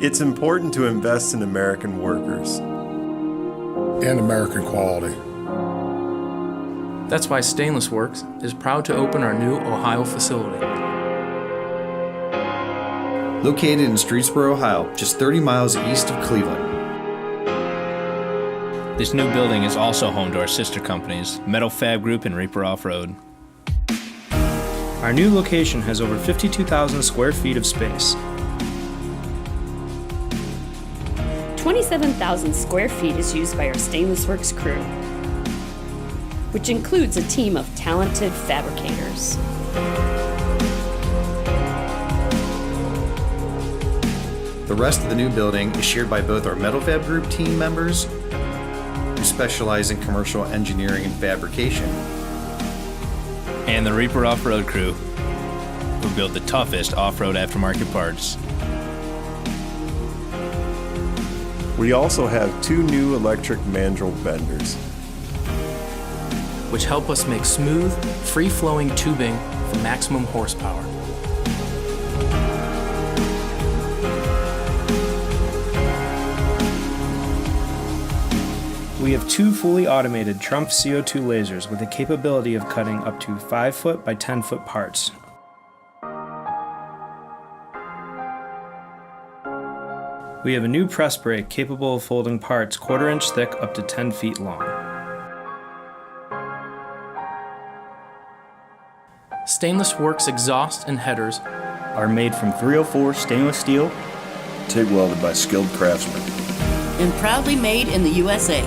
It's important to invest in American workers and American quality. That's why Stainless Works is proud to open our new Ohio facility. Located in Streetsboro, Ohio, just 30 miles east of Cleveland. This new building is also home to our sister companies, Metal Fab Group and Reaper Off-Road. Our new location has over 52,000 square feet of space. 27,000 square feet is used by our Stainless Works crew, which includes a team of talented fabricators. The rest of the new building is shared by both our Metal Fab Group team members, who specialize in commercial engineering and fabrication, And the Reaper Off-Road crew, who build the toughest off-road aftermarket parts. We also have 2 new electric mandrel benders, which help us make smooth, free-flowing tubing for maximum horsepower. We have 2 fully automated Trump CO2 lasers with the capability of cutting up to 5-foot by 10-foot parts. We have a new press brake capable of folding parts 1/4 inch thick up to 10 feet long. Stainless Works exhaust and headers are made from 304 stainless steel, TIG welded by skilled craftsmen. and proudly made in the USA.